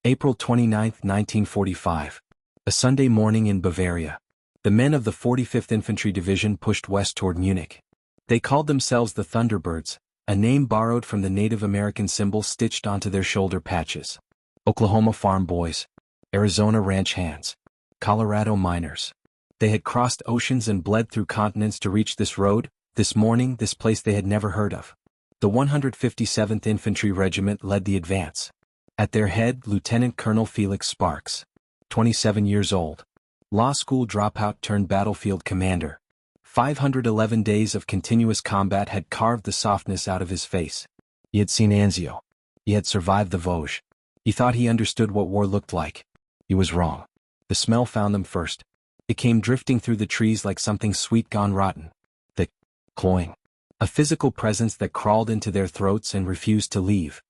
April 29, 1945. A Sunday morning in Bavaria. The men of the 45th Infantry Division pushed west toward Munich. They called themselves the Thunderbirds, a name borrowed from the Native American symbol stitched onto their shoulder patches. Oklahoma farm boys. Arizona ranch hands. Colorado miners. They had crossed oceans and bled through continents to reach this road, this morning, this place they had never heard of. The 157th Infantry Regiment led the advance. At their head, Lieutenant Colonel Felix Sparks, 27 years old. Law school dropout turned battlefield commander. 511 days of continuous combat had carved the softness out of his face. He had seen Anzio. He had survived the Vosges. He thought he understood what war looked like. He was wrong. The smell found them first. It came drifting through the trees like something sweet gone rotten. Thick, cloying. A physical presence that crawled into their throats and refused to leave.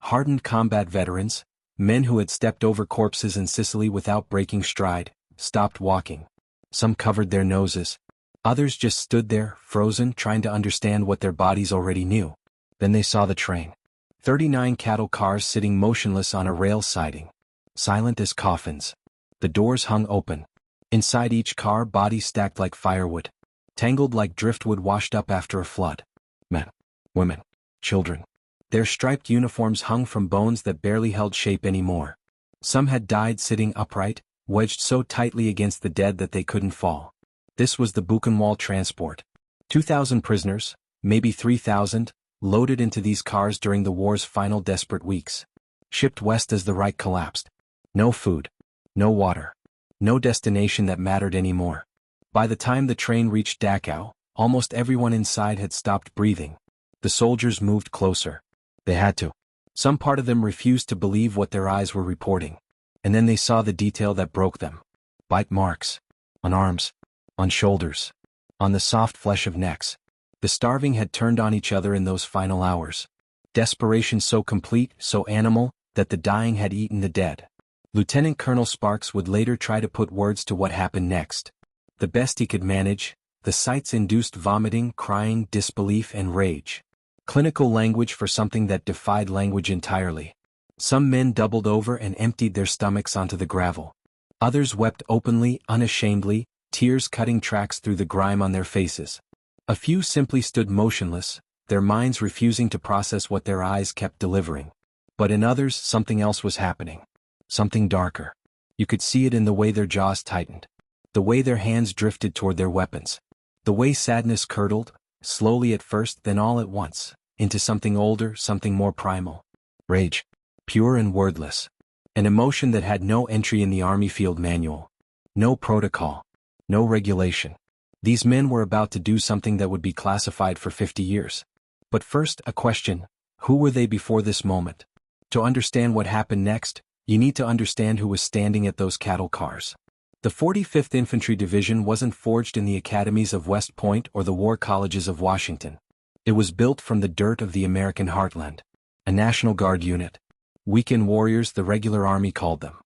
Hardened combat veterans, men who had stepped over corpses in Sicily without breaking stride, stopped walking. Some covered their noses. Others just stood there, frozen, trying to understand what their bodies already knew. Then they saw the train. 39 cattle cars sitting motionless on a rail siding. Silent as coffins. The doors hung open. Inside each car, bodies stacked like firewood. Tangled like driftwood washed up after a flood. Men, women, children. Their striped uniforms hung from bones that barely held shape anymore. Some had died sitting upright, wedged so tightly against the dead that they couldn't fall. This was the Buchenwald transport. 2,000 prisoners, maybe 3,000, loaded into these cars during the war's final desperate weeks. Shipped west as the Reich collapsed. No food. No water. No destination that mattered anymore. By the time the train reached Dachau, almost everyone inside had stopped breathing. The soldiers moved closer. They had to. Some part of them refused to believe what their eyes were reporting. And then they saw the detail that broke them. Bite marks. On arms. On shoulders. On the soft flesh of necks. The starving had turned on each other in those final hours. Desperation so complete, so animal, that the dying had eaten the dead. Lieutenant Colonel Sparks would later try to put words to what happened next. The best he could manage, the sights induced vomiting, crying, disbelief, and rage. Clinical language for something that defied language entirely. Some men doubled over and emptied their stomachs onto the gravel. Others wept openly, unashamedly, tears cutting tracks through the grime on their faces. A few simply stood motionless, their minds refusing to process what their eyes kept delivering. But in others, something else was happening. Something darker. You could see it in the way their jaws tightened. The way their hands drifted toward their weapons. The way sadness curdled, slowly at first, then all at once, into something older, something more primal. Rage. Pure and wordless. An emotion that had no entry in the Army field manual. No protocol. No regulation. These men were about to do something that would be classified for 50 years. But first, a question: who were they before this moment? To understand what happened next, you need to understand who was standing at those cattle cars. The 45th Infantry Division wasn't forged in the academies of West Point or the war colleges of Washington. It was built from the dirt of the American heartland. A National Guard unit. Weekend warriors, the regular army called them.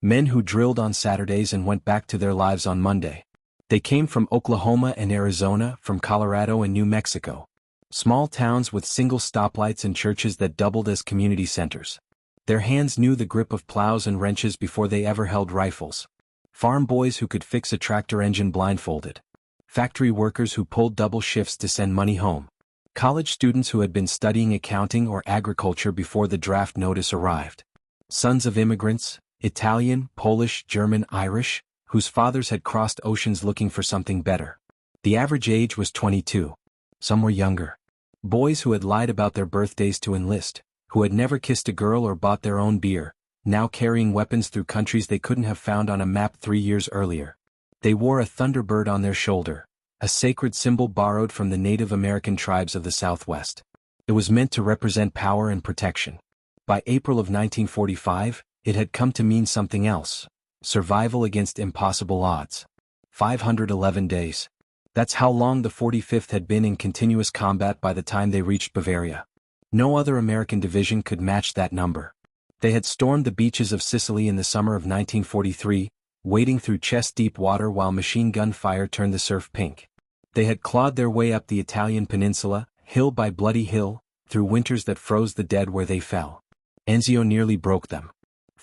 Men who drilled on Saturdays and went back to their lives on Monday. They came from Oklahoma and Arizona, from Colorado and New Mexico. Small towns with single stoplights and churches that doubled as community centers. Their hands knew the grip of plows and wrenches before they ever held rifles. Farm boys who could fix a tractor engine blindfolded. Factory workers who pulled double shifts to send money home. College students who had been studying accounting or agriculture before the draft notice arrived. Sons of immigrants, Italian, Polish, German, Irish, whose fathers had crossed oceans looking for something better. The average age was 22. Some were younger. Boys who had lied about their birthdays to enlist, who had never kissed a girl or bought their own beer, now carrying weapons through countries they couldn't have found on a map 3 years earlier. They wore a thunderbird on their shoulder, a sacred symbol borrowed from the Native American tribes of the Southwest. It was meant to represent power and protection. By April of 1945, it had come to mean something else. Survival against impossible odds. 511 days. That's how long the 45th had been in continuous combat by the time they reached Bavaria. No other American division could match that number. They had stormed the beaches of Sicily in the summer of 1943, wading through chest-deep water while machine gun fire turned the surf pink. They had clawed their way up the Italian peninsula, hill by bloody hill, through winters that froze the dead where they fell. Anzio nearly broke them.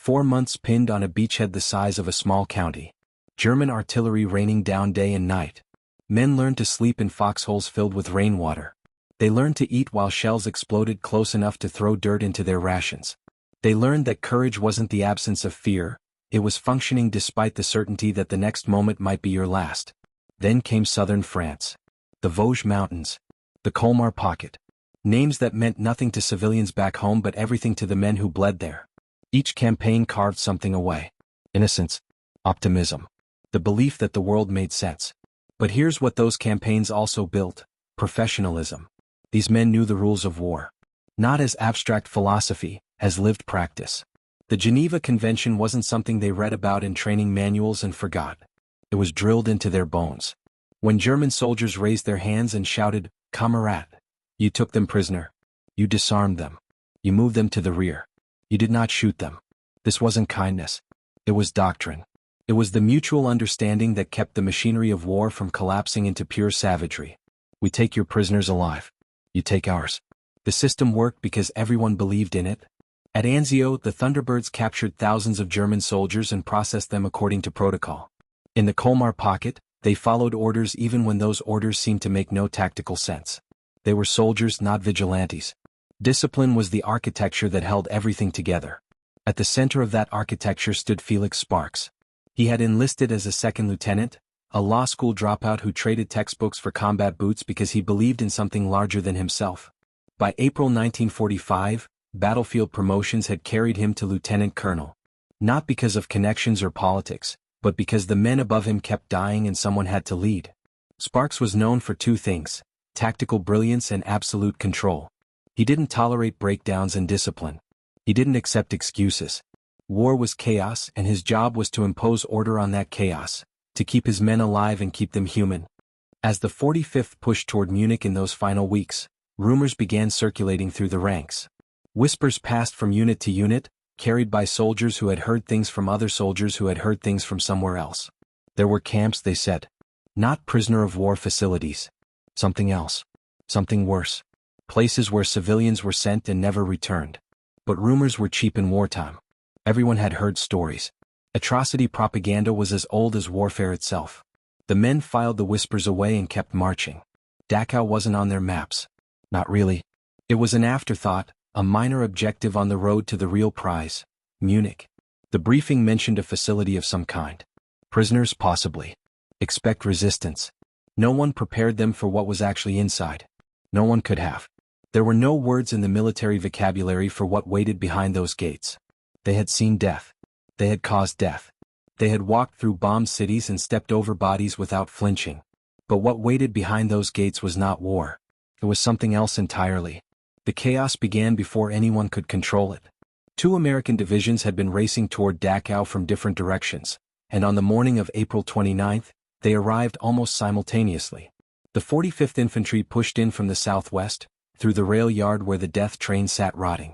4 months pinned on a beachhead the size of a small county. German artillery raining down day and night. Men learned to sleep in foxholes filled with rainwater. They learned to eat while shells exploded close enough to throw dirt into their rations. They learned that courage wasn't the absence of fear, it was functioning despite the certainty that the next moment might be your last. Then came southern France. The Vosges Mountains. The Colmar Pocket. Names that meant nothing to civilians back home but everything to the men who bled there. Each campaign carved something away. Innocence. Optimism. The belief that the world made sense. But here's what those campaigns also built: professionalism. These men knew the rules of war. Not as abstract philosophy, as lived practice. The Geneva Convention wasn't something they read about in training manuals and forgot. It was drilled into their bones. When German soldiers raised their hands and shouted, "Kamerad," you took them prisoner. You disarmed them. You moved them to the rear. You did not shoot them. This wasn't kindness. It was doctrine. It was the mutual understanding that kept the machinery of war from collapsing into pure savagery. We take your prisoners alive. You take ours. The system worked because everyone believed in it. At Anzio, the Thunderbirds captured thousands of German soldiers and processed them according to protocol. In the Colmar Pocket, they followed orders even when those orders seemed to make no tactical sense. They were soldiers, not vigilantes. Discipline was the architecture that held everything together. At the center of that architecture stood Felix Sparks. He had enlisted as a second lieutenant, a law school dropout who traded textbooks for combat boots because he believed in something larger than himself. By April 1945, battlefield promotions had carried him to lieutenant colonel. Not because of connections or politics, but because the men above him kept dying and someone had to lead. Sparks was known for two things: tactical brilliance and absolute control. He didn't tolerate breakdowns in discipline. He didn't accept excuses. War was chaos, and his job was to impose order on that chaos, to keep his men alive and keep them human. As the 45th pushed toward Munich in those final weeks, rumors began circulating through the ranks. Whispers passed from unit to unit, carried by soldiers who had heard things from other soldiers who had heard things from somewhere else. There were camps, they said. Not prisoner of war facilities. Something else. Something worse. Places where civilians were sent and never returned. But rumors were cheap in wartime. Everyone had heard stories. Atrocity propaganda was as old as warfare itself. The men filed the whispers away and kept marching. Dachau wasn't on their maps. Not really. It was an afterthought, a minor objective on the road to the real prize, Munich. The briefing mentioned a facility of some kind. Prisoners, possibly. Expect resistance. No one prepared them for what was actually inside. No one could have. There were no words in the military vocabulary for what waited behind those gates. They had seen death. They had caused death. They had walked through bombed cities and stepped over bodies without flinching. But what waited behind those gates was not war. It was something else entirely. The chaos began before anyone could control it. 2 American divisions had been racing toward Dachau from different directions, and on the morning of April 29th, they arrived almost simultaneously. The 45th Infantry pushed in from the southwest, through the rail yard where the death train sat rotting.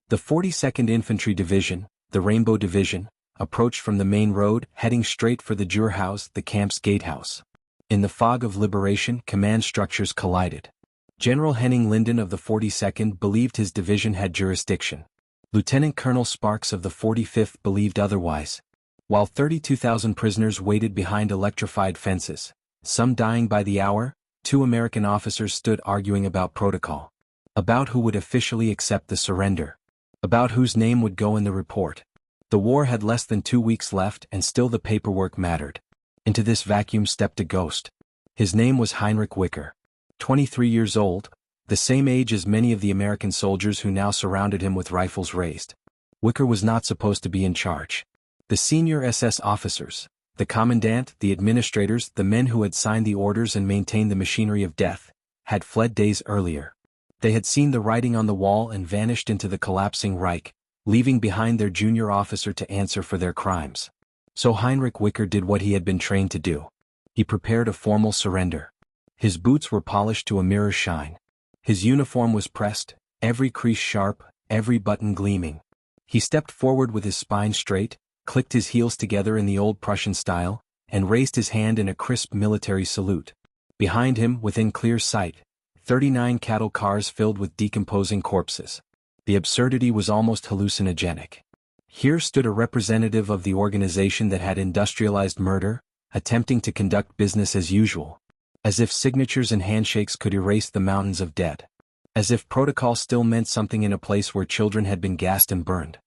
The 42nd Infantry Division, the Rainbow Division, approached from the main road, heading straight for the Jurhaus, the camp's gatehouse. In the fog of liberation, command structures collided. General Henning Linden of the 42nd believed his division had jurisdiction. Lieutenant Colonel Sparks of the 45th believed otherwise. While 32,000 prisoners waited behind electrified fences, some dying by the hour, 2 American officers stood arguing about protocol. About who would officially accept the surrender. About whose name would go in the report. The war had less than 2 weeks left and still the paperwork mattered. Into this vacuum stepped a ghost. His name was Heinrich Wicker. 23 years old, the same age as many of the American soldiers who now surrounded him with rifles raised. Wicker was not supposed to be in charge. The senior SS officers, the commandant, the administrators, the men who had signed the orders and maintained the machinery of death, had fled days earlier. They had seen the writing on the wall and vanished into the collapsing Reich, leaving behind their junior officer to answer for their crimes. So Heinrich Wicker did what he had been trained to do. He prepared a formal surrender. His boots were polished to a mirror shine. His uniform was pressed, every crease sharp, every button gleaming. He stepped forward with his spine straight, clicked his heels together in the old Prussian style, and raised his hand in a crisp military salute. Behind him, within clear sight, 39 cattle cars filled with decomposing corpses. The absurdity was almost hallucinogenic. Here stood a representative of the organization that had industrialized murder, attempting to conduct business as usual. As if signatures and handshakes could erase the mountains of dead. As if protocol still meant something in a place where children had been gassed and burned.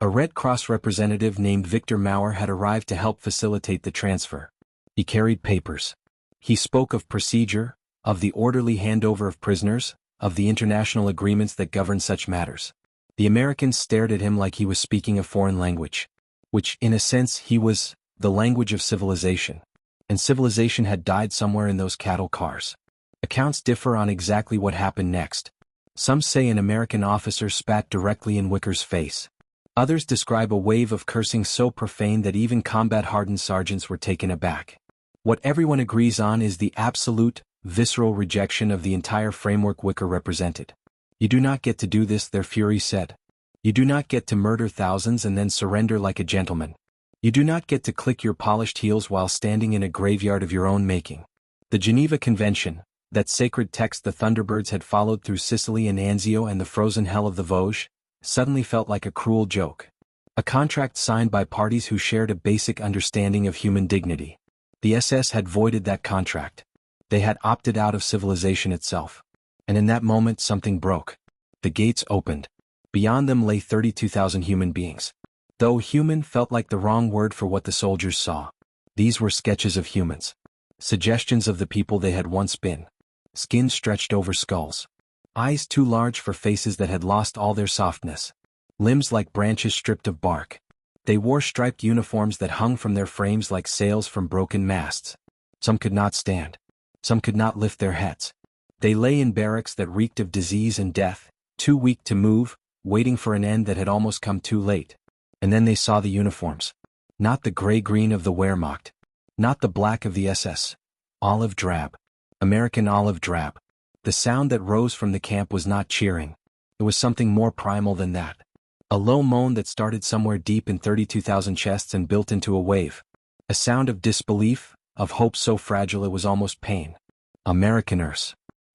A Red Cross representative named Victor Maurer had arrived to help facilitate the transfer. He carried papers. He spoke of procedure, of the orderly handover of prisoners, of the international agreements that govern such matters. The Americans stared at him like he was speaking a foreign language. Which, in a sense, he was, the language of civilization. And civilization had died somewhere in those cattle cars. Accounts differ on exactly what happened next. Some say an American officer spat directly in Wicker's face. Others describe a wave of cursing so profane that even combat-hardened sergeants were taken aback. What everyone agrees on is the absolute, visceral rejection of the entire framework Wicker represented. You do not get to do this, their fury said. You do not get to murder thousands and then surrender like a gentleman. You do not get to click your polished heels while standing in a graveyard of your own making. The Geneva Convention, that sacred text the Thunderbirds had followed through Sicily and Anzio and the frozen hell of the Vosges, suddenly felt like a cruel joke. A contract signed by parties who shared a basic understanding of human dignity. The SS had voided that contract. They had opted out of civilization itself. And in that moment something broke. The gates opened. Beyond them lay 32,000 human beings. Though human felt like the wrong word for what the soldiers saw. These were sketches of humans. Suggestions of the people they had once been. Skin stretched over skulls. Eyes too large for faces that had lost all their softness. Limbs like branches stripped of bark. They wore striped uniforms that hung from their frames like sails from broken masts. Some could not stand. Some could not lift their heads. They lay in barracks that reeked of disease and death, too weak to move, waiting for an end that had almost come too late. And then they saw the uniforms. Not the gray-green of the Wehrmacht. Not the black of the SS. Olive drab. American olive drab. The sound that rose from the camp was not cheering. It was something more primal than that. A low moan that started somewhere deep in 32,000 chests and built into a wave. A sound of disbelief, of hope so fragile it was almost pain. Amerikaners.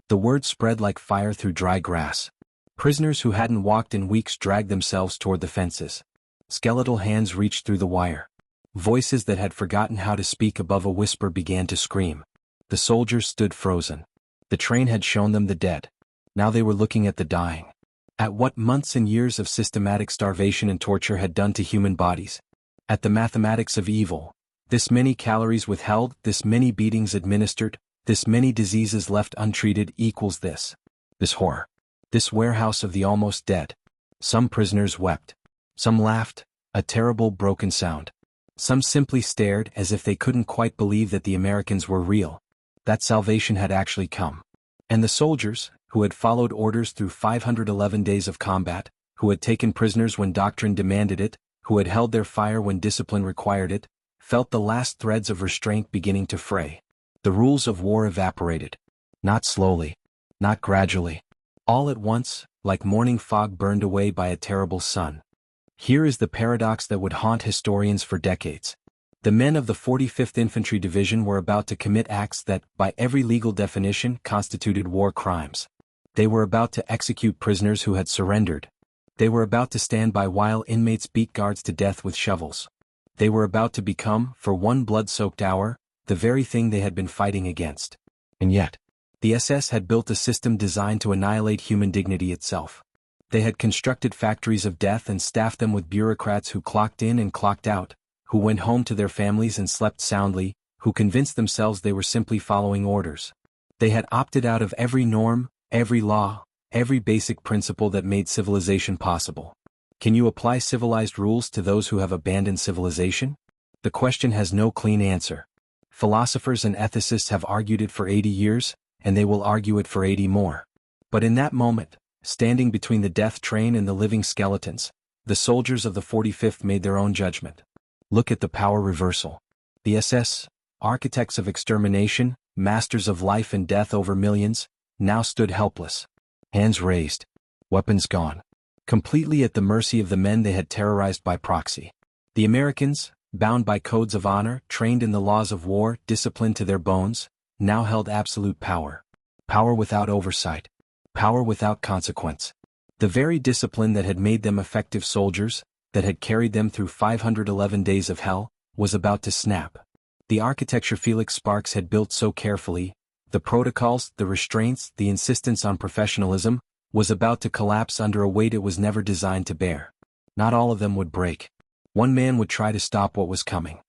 The word spread like fire through dry grass. Prisoners who hadn't walked in weeks dragged themselves toward the fences. Skeletal hands reached through the wire. Voices that had forgotten how to speak above a whisper began to scream. The soldiers stood frozen. The train had shown them the dead. Now they were looking at the dying. At what months and years of systematic starvation and torture had done to human bodies. At the mathematics of evil. This many calories withheld, this many beatings administered, this many diseases left untreated equals this. This horror. This warehouse of the almost dead. Some prisoners wept. Some laughed, a terrible broken sound. Some simply stared as if they couldn't quite believe that the Americans were real. That salvation had actually come. And the soldiers, who had followed orders through 511 days of combat, who had taken prisoners when doctrine demanded it, who had held their fire when discipline required it, felt the last threads of restraint beginning to fray. The rules of war evaporated. Not slowly. Not gradually. All at once, like morning fog burned away by a terrible sun. Here is the paradox that would haunt historians for decades. The men of the 45th Infantry Division were about to commit acts that, by every legal definition, constituted war crimes. They were about to execute prisoners who had surrendered. They were about to stand by while inmates beat guards to death with shovels. They were about to become, for one blood-soaked hour, the very thing they had been fighting against. And yet, the SS had built a system designed to annihilate human dignity itself. They had constructed factories of death and staffed them with bureaucrats who clocked in and clocked out, who went home to their families and slept soundly, who convinced themselves they were simply following orders. They had opted out of every norm, every law, every basic principle that made civilization possible. Can you apply civilized rules to those who have abandoned civilization? The question has no clean answer. Philosophers and ethicists have argued it for 80 years, and they will argue it for 80 more. But in that moment, standing between the death train and the living skeletons, the soldiers of the 45th made their own judgment. Look at the power reversal. The SS, architects of extermination, masters of life and death over millions, now stood helpless. Hands raised. Weapons gone. Completely at the mercy of the men they had terrorized by proxy. The Americans, bound by codes of honor, trained in the laws of war, disciplined to their bones, now held absolute power. Power without oversight. Power without consequence. The very discipline that had made them effective soldiers, that had carried them through 511 days of hell, was about to snap. The architecture Felix Sparks had built so carefully, the protocols, the restraints, the insistence on professionalism, was about to collapse under a weight it was never designed to bear. Not all of them would break. One man would try to stop what was coming.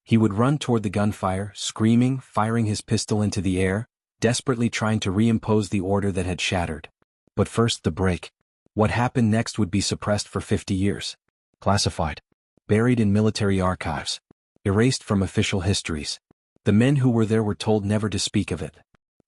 He would run toward the gunfire, screaming, firing his pistol into the air, desperately trying to reimpose the order that had shattered. But first the break. What happened next would be suppressed for 50 years. Classified. Buried in military archives. Erased from official histories. The men who were there were told never to speak of it.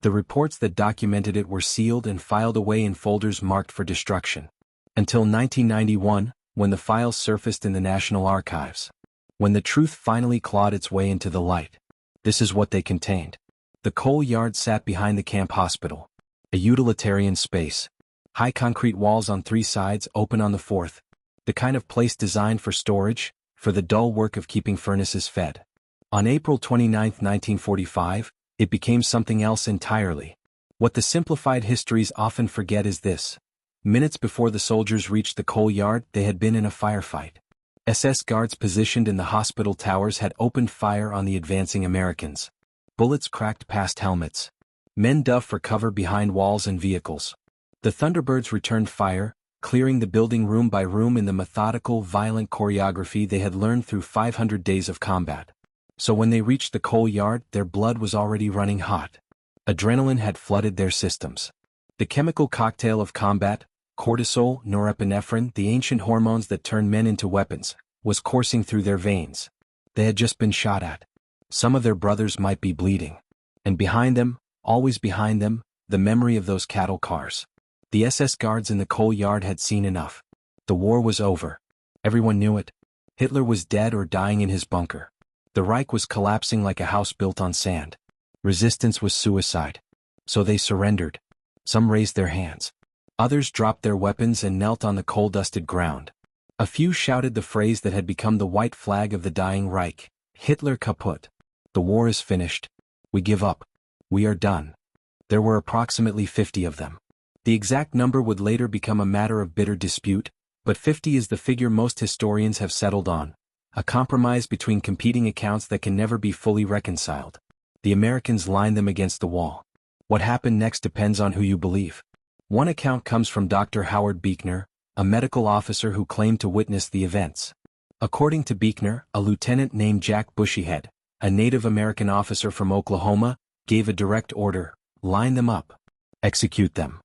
The reports that documented it were sealed and filed away in folders marked for destruction. Until 1991, when the files surfaced in the National Archives. When the truth finally clawed its way into the light. This is what they contained. The coal yard sat behind the camp hospital. A utilitarian space. High concrete walls on 3 sides, open on the 4th. The kind of place designed for storage, for the dull work of keeping furnaces fed. On April 29, 1945, it became something else entirely. What the simplified histories often forget is this. Minutes before the soldiers reached the coal yard, they had been in a firefight. SS guards positioned in the hospital towers had opened fire on the advancing Americans. Bullets cracked past helmets. Men dove for cover behind walls and vehicles. The Thunderbirds returned fire, clearing the building room by room in the methodical, violent choreography they had learned through 500 days of combat. So when they reached the coal yard, their blood was already running hot. Adrenaline had flooded their systems. The chemical cocktail of combat, cortisol, norepinephrine, the ancient hormones that turn men into weapons, was coursing through their veins. They had just been shot at. Some of their brothers might be bleeding. And behind them, always behind them, the memory of those cattle cars. The SS guards in the coal yard had seen enough. The war was over. Everyone knew it. Hitler was dead or dying in his bunker. The Reich was collapsing like a house built on sand. Resistance was suicide. So they surrendered. Some raised their hands. Others dropped their weapons and knelt on the coal-dusted ground. A few shouted the phrase that had become the white flag of the dying Reich, Hitler kaputt. The war is finished. We give up. We are done. There were approximately 50 of them. The exact number would later become a matter of bitter dispute, but 50 is the figure most historians have settled on, a compromise between competing accounts that can never be fully reconciled. The Americans lined them against the wall. What happened next depends on who you believe. One account comes from Dr. Howard Buechner, a medical officer who claimed to witness the events. According to Buechner, a lieutenant named Jack Bushyhead, a Native American officer from Oklahoma, gave a direct order: line them up. Execute them.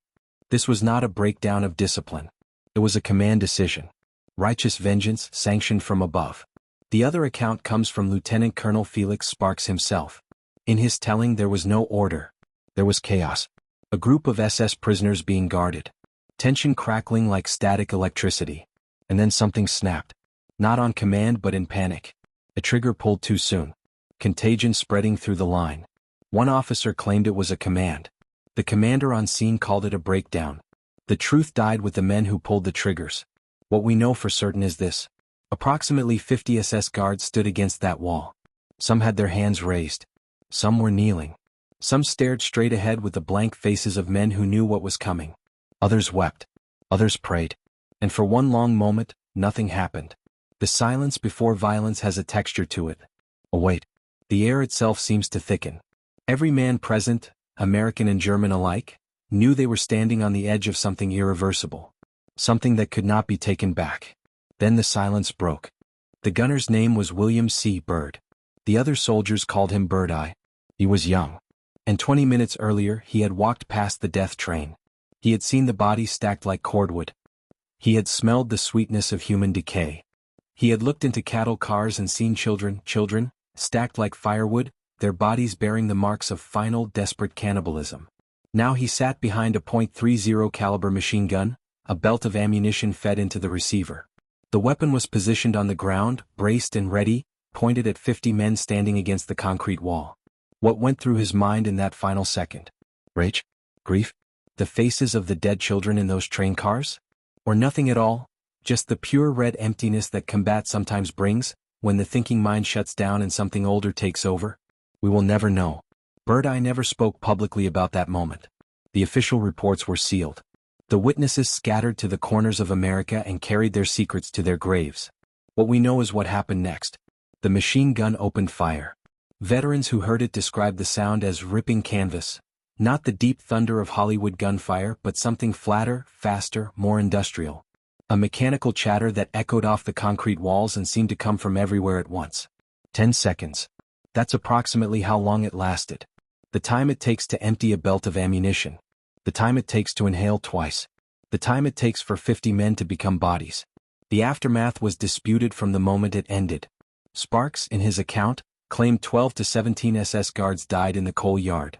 This was not a breakdown of discipline. It was a command decision. Righteous vengeance sanctioned from above. The other account comes from Lieutenant Colonel Felix Sparks himself. In his telling, there was no order. There was chaos. A group of SS prisoners being guarded. Tension crackling like static electricity. And then something snapped. Not on command but in panic. A trigger pulled too soon. Contagion spreading through the line. One officer claimed it was a command. The commander on scene called it a breakdown. The truth died with the men who pulled the triggers. What we know for certain is this. Approximately 50 SS guards stood against that wall. Some had their hands raised. Some were kneeling. Some stared straight ahead with the blank faces of men who knew what was coming. Others wept. Others prayed. And for one long moment, nothing happened. The silence before violence has a texture to it. Oh wait. The air itself seems to thicken. Every man present, American and German alike, knew they were standing on the edge of something irreversible. Something that could not be taken back. Then the silence broke. The gunner's name was William C. Byrd. The other soldiers called him Bird-Eye. He was young. And 20 minutes earlier he had walked past the death train. He had seen the bodies stacked like cordwood. He had smelled the sweetness of human decay. He had looked into cattle cars and seen children, stacked like firewood, their bodies bearing the marks of final, desperate cannibalism. Now he sat behind a .30 caliber machine gun, a belt of ammunition fed into the receiver. The weapon was positioned on the ground, braced and ready, pointed at 50 men standing against the concrete wall. What went through his mind in that final second? Rage? Grief? The faces of the dead children in those train cars? Or nothing at all? Just the pure red emptiness that combat sometimes brings, when the thinking mind shuts down and something older takes over? We will never know. Bird-Eye never spoke publicly about that moment. The official reports were sealed. The witnesses scattered to the corners of America and carried their secrets to their graves. What we know is what happened next. The machine gun opened fire. Veterans who heard it described the sound as ripping canvas. Not the deep thunder of Hollywood gunfire, but something flatter, faster, more industrial. A mechanical chatter that echoed off the concrete walls and seemed to come from everywhere at once. 10 seconds. That's approximately how long it lasted. The time it takes to empty a belt of ammunition. The time it takes to inhale twice. The time it takes for 50 men to become bodies. The aftermath was disputed from the moment it ended. Sparks, in his account, claimed 12 to 17 SS guards died in the coal yard.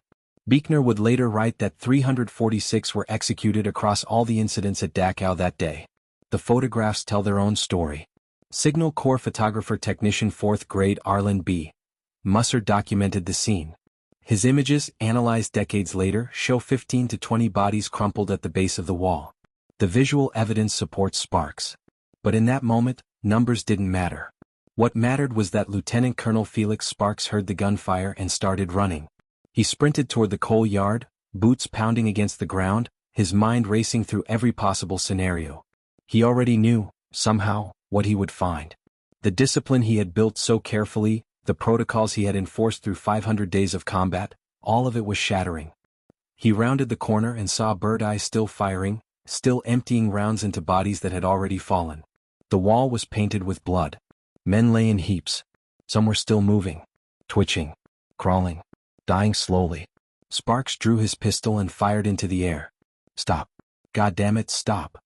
Buechner would later write that 346 were executed across all the incidents at Dachau that day. The photographs tell their own story. Signal Corps photographer technician 4th grade Arlen B. Musser documented the scene. His images, analyzed decades later, show 15 to 20 bodies crumpled at the base of the wall. The visual evidence supports Sparks. But in that moment, numbers didn't matter. What mattered was that Lieutenant Colonel Felix Sparks heard the gunfire and started running. He sprinted toward the coal yard, boots pounding against the ground, his mind racing through every possible scenario. He already knew, somehow, what he would find. The discipline he had built so carefully, the protocols he had enforced through 500 days of combat, all of it was shattering. He rounded the corner and saw Bird-Eye still firing, still emptying rounds into bodies that had already fallen. The wall was painted with blood. Men lay in heaps. Some were still moving, twitching, crawling, dying slowly. Sparks drew his pistol and fired into the air. Stop. God damn it, stop.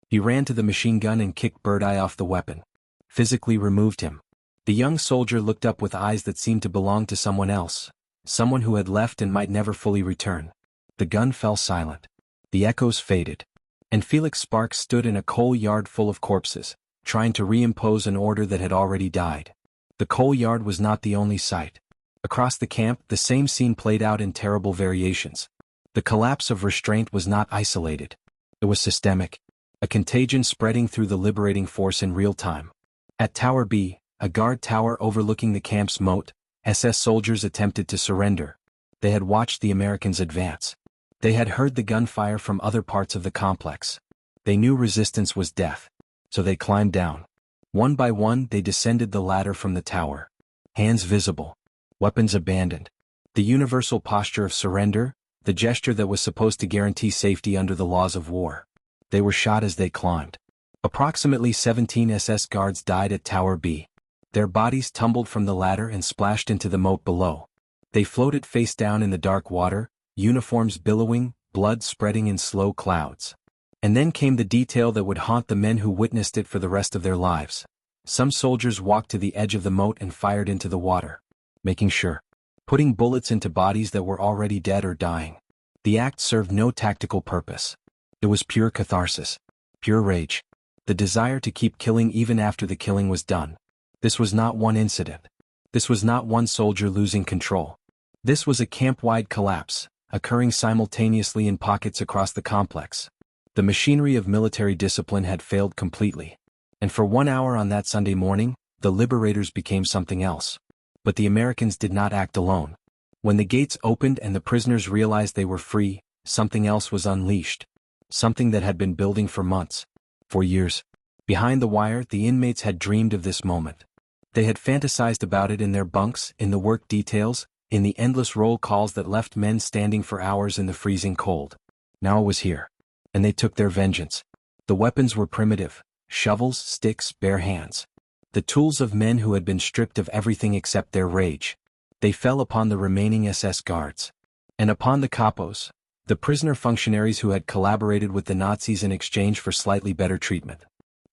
He ran to the machine gun and kicked Bird-Eye off the weapon. Physically removed him. The young soldier looked up with eyes that seemed to belong to someone else, someone who had left and might never fully return. The gun fell silent. The echoes faded. And Felix Sparks stood in a coal yard full of corpses, trying to reimpose an order that had already died. The coal yard was not the only sight. Across the camp, the same scene played out in terrible variations. The collapse of restraint was not isolated. It was systemic, a contagion spreading through the liberating force in real time. At Tower B, a guard tower overlooking the camp's moat, SS soldiers attempted to surrender. They had watched the Americans advance. They had heard the gunfire from other parts of the complex. They knew resistance was death. So they climbed down. One by one they descended the ladder from the tower. Hands visible. Weapons abandoned. The universal posture of surrender, the gesture that was supposed to guarantee safety under the laws of war. They were shot as they climbed. Approximately 17 SS guards died at Tower B. Their bodies tumbled from the ladder and splashed into the moat below. They floated face down in the dark water, uniforms billowing, blood spreading in slow clouds. And then came the detail that would haunt the men who witnessed it for the rest of their lives. Some soldiers walked to the edge of the moat and fired into the water. Making sure. Putting bullets into bodies that were already dead or dying. The act served no tactical purpose. It was pure catharsis. Pure rage. The desire to keep killing even after the killing was done. This was not one incident. This was not one soldier losing control. This was a camp-wide collapse, occurring simultaneously in pockets across the complex. The machinery of military discipline had failed completely. And for 1 hour on that Sunday morning, the liberators became something else. But the Americans did not act alone. When the gates opened and the prisoners realized they were free, something else was unleashed. Something that had been building for months. For years. Behind the wire, the inmates had dreamed of this moment. They had fantasized about it in their bunks, in the work details, in the endless roll calls that left men standing for hours in the freezing cold. Now it was here. And they took their vengeance. The weapons were primitive. Shovels, sticks, bare hands. The tools of men who had been stripped of everything except their rage. They fell upon the remaining SS guards. And upon the capos, the prisoner functionaries who had collaborated with the Nazis in exchange for slightly better treatment.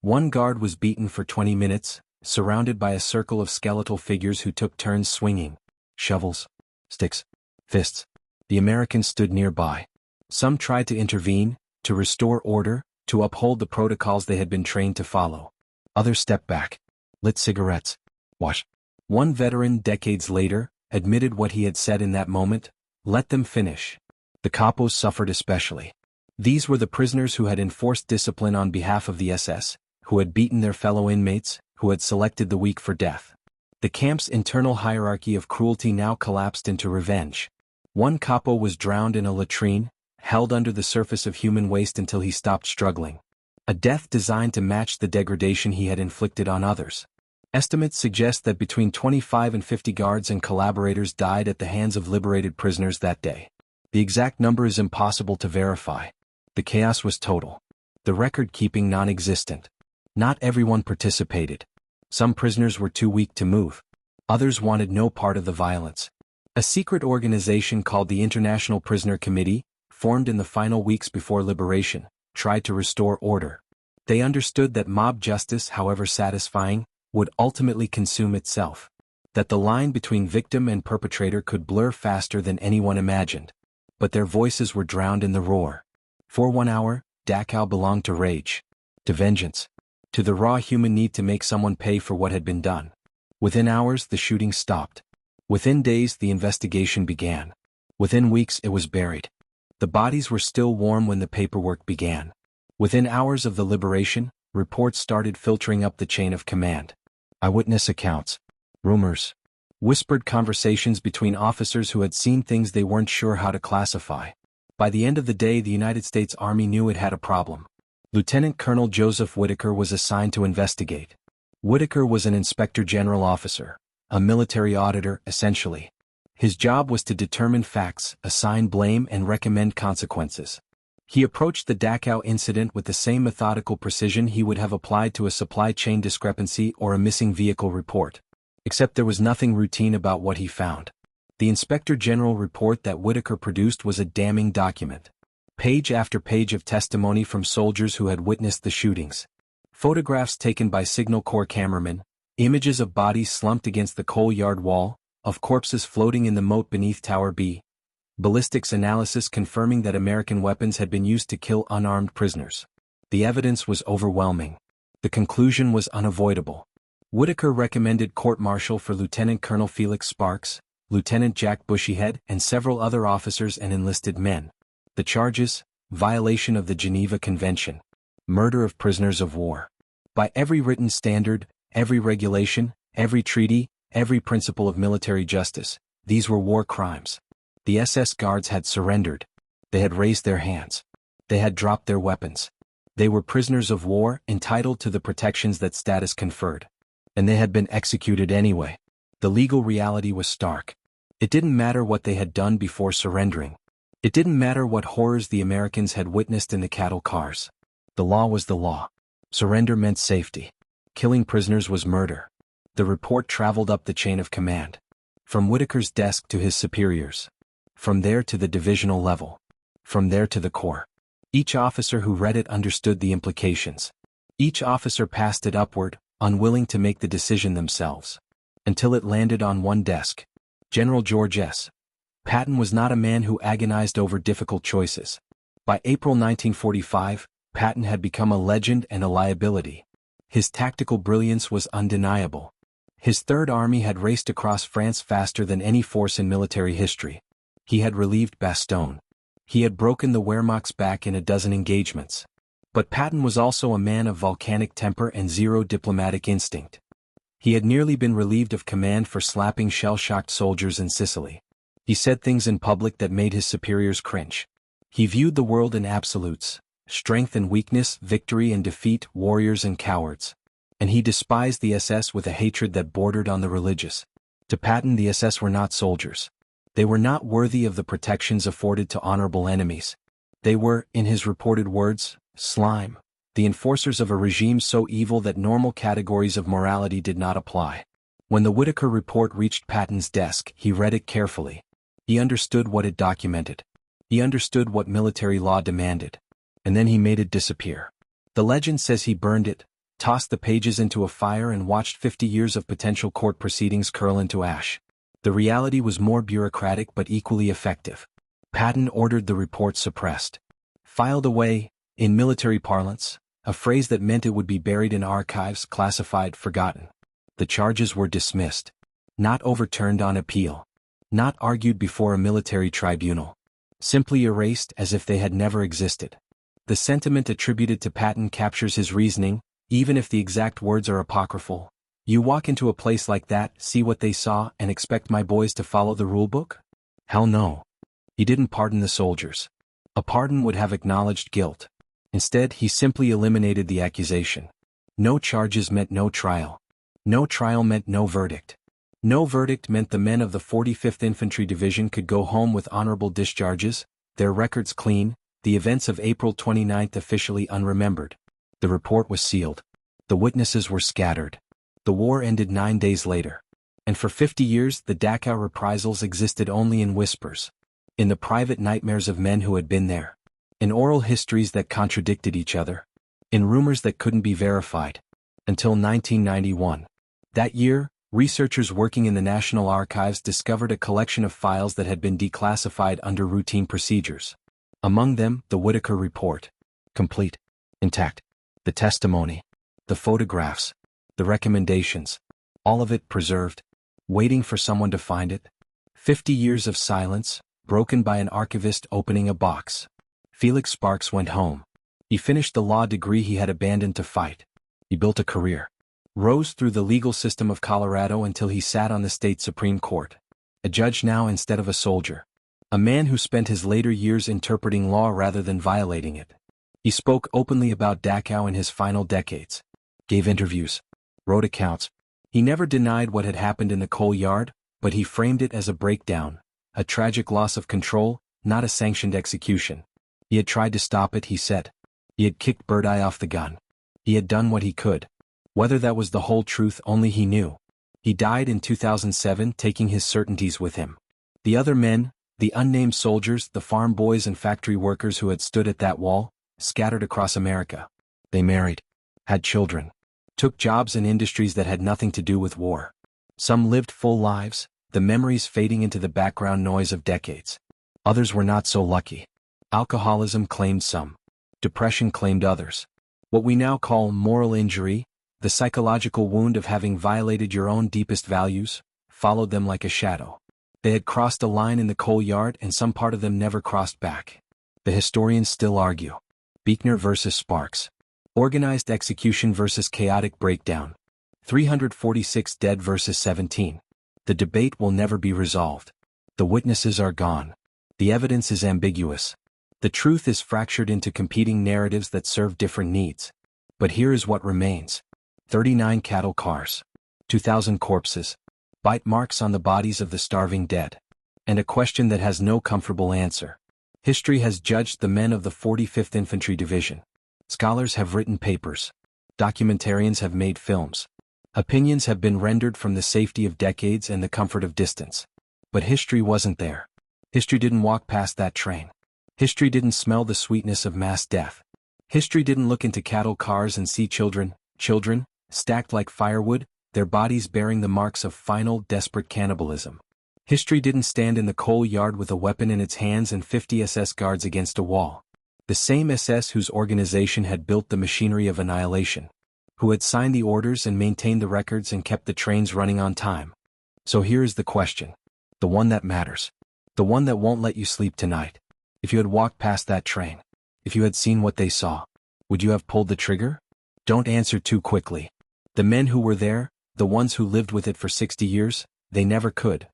One guard was beaten for 20 minutes, surrounded by a circle of skeletal figures who took turns swinging. Shovels, sticks, fists. The Americans stood nearby. Some tried to intervene, to restore order, to uphold the protocols they had been trained to follow. Others stepped back, lit cigarettes, watched. One veteran, decades later, admitted what he had said in that moment: let them finish. The capos suffered especially. These were the prisoners who had enforced discipline on behalf of the SS, who had beaten their fellow inmates, who had selected the weak for death. The camp's internal hierarchy of cruelty now collapsed into revenge. One capo was drowned in a latrine, held under the surface of human waste until he stopped struggling. a death designed to match the degradation he had inflicted on others. Estimates suggest that between 25 and 50 guards and collaborators died at the hands of liberated prisoners that day. The exact number is impossible to verify. The chaos was total. The record-keeping non-existent. Not everyone participated. Some prisoners were too weak to move. Others wanted no part of the violence. A secret organization called the International Prisoner Committee, formed in the final weeks before liberation, tried to restore order. They understood that mob justice, however satisfying, would ultimately consume itself. That the line between victim and perpetrator could blur faster than anyone imagined. But their voices were drowned in the roar. For 1 hour, Dachau belonged to rage. To vengeance. To the raw human need to make someone pay for what had been done. Within hours, the shooting stopped. Within days, the investigation began. Within weeks, it was buried. The bodies were still warm when the paperwork began. Within hours of the liberation, reports started filtering up the chain of command. Eyewitness accounts. Rumors. Whispered conversations between officers who had seen things they weren't sure how to classify. By the end of the day, the United States Army knew it had a problem. Lieutenant Colonel Joseph Whitaker was assigned to investigate. Whitaker was an inspector general officer, a military auditor, essentially. His job was to determine facts, assign blame, and recommend consequences. He approached the Dachau incident with the same methodical precision he would have applied to a supply chain discrepancy or a missing vehicle report. Except there was nothing routine about what he found. The Inspector General report that Whitaker produced was a damning document. Page after page of testimony from soldiers who had witnessed the shootings. Photographs taken by Signal Corps cameramen, images of bodies slumped against the coal yard wall, of corpses floating in the moat beneath Tower B. Ballistics analysis confirming that American weapons had been used to kill unarmed prisoners. The evidence was overwhelming. The conclusion was unavoidable. Whitaker recommended court-martial for Lieutenant Colonel Felix Sparks, Lieutenant Jack Bushyhead, and several other officers and enlisted men. The charges: violation of the Geneva Convention, murder of prisoners of war. By every written standard, every regulation, every treaty, every principle of military justice, these were war crimes. The SS guards had surrendered. They had raised their hands. They had dropped their weapons. They were prisoners of war, entitled to the protections that status conferred. And they had been executed anyway. The legal reality was stark. It didn't matter what they had done before surrendering. It didn't matter what horrors the Americans had witnessed in the cattle cars. The law was the law. Surrender meant safety. Killing prisoners was murder. The report traveled up the chain of command. From Whitaker's desk to his superiors. From there to the divisional level. From there to the Corps. Each officer who read it understood the implications. Each officer passed it upward, unwilling to make the decision themselves. Until it landed on one desk. General George S. Patton was not a man who agonized over difficult choices. By April 1945, Patton had become a legend and a liability. His tactical brilliance was undeniable. His Third Army had raced across France faster than any force in military history. He had relieved Bastogne. He had broken the Wehrmacht's back in a dozen engagements. But Patton was also a man of volcanic temper and zero diplomatic instinct. He had nearly been relieved of command for slapping shell-shocked soldiers in Sicily. He said things in public that made his superiors cringe. He viewed the world in absolutes: strength and weakness, victory and defeat, warriors and cowards. And he despised the SS with a hatred that bordered on the religious. To Patton, the SS were not soldiers. They were not worthy of the protections afforded to honorable enemies. They were, in his reported words, slime, the enforcers of a regime so evil that normal categories of morality did not apply. When the Whitaker report reached Patton's desk, he read it carefully. He understood what it documented. He understood what military law demanded. And then he made it disappear. The legend says he burned it, tossed the pages into a fire, and watched 50 years of potential court proceedings curl into ash. The reality was more bureaucratic but equally effective. Patton ordered the report suppressed. Filed away, in military parlance, a phrase that meant it would be buried in archives, classified, forgotten. The charges were dismissed. Not overturned on appeal. Not argued before a military tribunal. Simply erased as if they had never existed. The sentiment attributed to Patton captures his reasoning, even if the exact words are apocryphal. You walk into a place like that, see what they saw, and expect my boys to follow the rulebook? Hell no. He didn't pardon the soldiers. A pardon would have acknowledged guilt. Instead, he simply eliminated the accusation. No charges meant no trial. No trial meant no verdict. No verdict meant the men of the 45th Infantry Division could go home with honorable discharges, their records clean, the events of April 29 officially unremembered. The report was sealed. The witnesses were scattered. The war ended 9 days later. And for 50 years the Dachau reprisals existed only in whispers. In the private nightmares of men who had been there. In oral histories that contradicted each other. In rumors that couldn't be verified. Until 1991. That year, researchers working in the National Archives discovered a collection of files that had been declassified under routine procedures. Among them, the Whitaker report. Complete. Intact. The testimony. The photographs. The recommendations. All of it preserved. Waiting for someone to find it. 50 years of silence, broken by an archivist opening a box. Felix Sparks went home. He finished the law degree he had abandoned to fight. He built a career. Rose through the legal system of Colorado until he sat on the state Supreme Court. A judge now instead of a soldier. A man who spent his later years interpreting law rather than violating it. He spoke openly about Dachau in his final decades. Gave interviews. Wrote accounts. He never denied what had happened in the coal yard, but he framed it as a breakdown, a tragic loss of control, not a sanctioned execution. He had tried to stop it, he said. He had kicked Birdeye off the gun. He had done what he could. Whether that was the whole truth only he knew. He died in 2007 taking his certainties with him. The other men, the unnamed soldiers, the farm boys and factory workers who had stood at that wall, scattered across America. They married. Had children. Took jobs in industries that had nothing to do with war. Some lived full lives, the memories fading into the background noise of decades. Others were not so lucky. Alcoholism claimed some. Depression claimed others. What we now call moral injury, the psychological wound of having violated your own deepest values, followed them like a shadow. They had crossed a line in the coal yard and some part of them never crossed back. The historians still argue. Buechner versus Sparks. Organized execution versus chaotic breakdown. 346 dead versus 17. The debate will never be resolved. The witnesses are gone. The evidence is ambiguous. The truth is fractured into competing narratives that serve different needs. But here is what remains. 39 cattle cars. 2,000 corpses. Bite marks on the bodies of the starving dead. And a question that has no comfortable answer. History has judged the men of the 45th Infantry Division. Scholars have written papers. Documentarians have made films. Opinions have been rendered from the safety of decades and the comfort of distance. But history wasn't there. History didn't walk past that train. History didn't smell the sweetness of mass death. History didn't look into cattle cars and see children, stacked like firewood, their bodies bearing the marks of final, desperate cannibalism. History didn't stand in the coal yard with a weapon in its hands and 50 SS guards against a wall. The same SS whose organization had built the machinery of annihilation. Who had signed the orders and maintained the records and kept the trains running on time. So here is the question. The one that matters. The one that won't let you sleep tonight. If you had walked past that train, if you had seen what they saw, would you have pulled the trigger? Don't answer too quickly. The men who were there, the ones who lived with it for 60 years, they never could.